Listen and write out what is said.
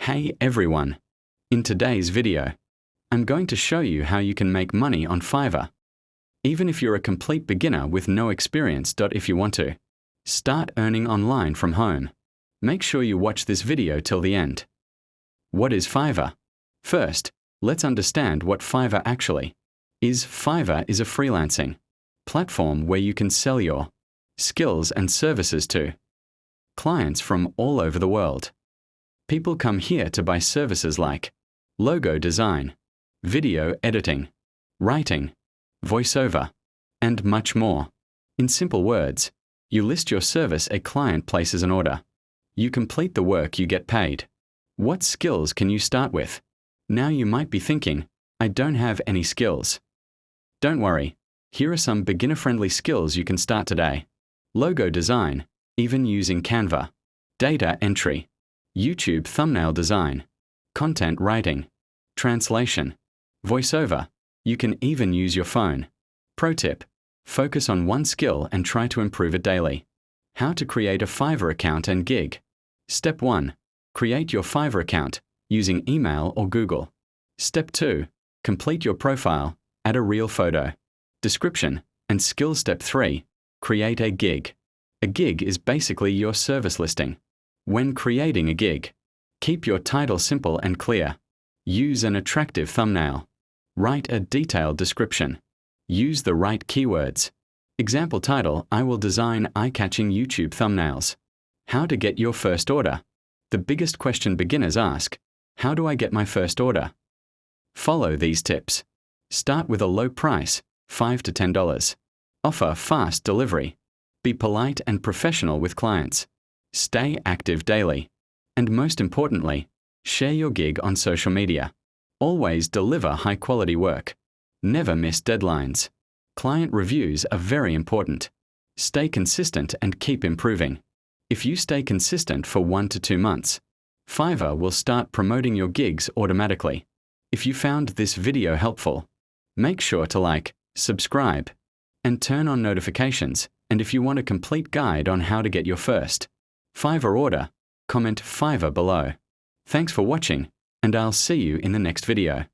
Hey everyone! In today's video, I'm going to show you how you can make money on Fiverr. Even if you're a complete beginner with no experience. If you want to start earning online from home, make sure you watch this video till the end. What is Fiverr? First, let's understand what Fiverr actually is. Fiverr is a freelancing platform where you can sell your skills and services to clients from all over the world. People come here to buy services like logo design, video editing, writing, voiceover, and much more. In simple words, you list your service, a client places an order. You complete the work, you get paid. What skills can you start with? Now you might be thinking, I don't have any skills. Don't worry, here are some beginner-friendly skills you can start today. Logo design, even using Canva. Data entry, YouTube thumbnail design, content writing, translation, voiceover. You can even use your phone. Pro tip: focus on one skill and try to improve it daily. How to create a Fiverr account and gig. Step 1. Create your Fiverr account using email or Google. Step 2. Complete your profile, add a real photo, description, and skills. Step 3. Create a gig. A gig is basically your service listing. When creating a gig, keep your title simple and clear. Use an attractive thumbnail. Write a detailed description. Use the right keywords. Example title: I will design eye-catching YouTube thumbnails. How to get your first order. The biggest question beginners ask: how do I get my first order? Follow these tips. Start with a low price, $5 to $10. Offer fast delivery. Be polite and professional with clients. Stay active daily. And most importantly, share your gig on social media. Always deliver high-quality work. Never miss deadlines. Client reviews are very important. Stay consistent and keep improving. If you stay consistent for 1 to 2 months, Fiverr will start promoting your gigs automatically. If you found this video helpful, make sure to like, subscribe, and turn on notifications. And if you want a complete guide on how to get your first Fiverr order, comment Fiverr below. Thanks for watching, and I'll see you in the next video.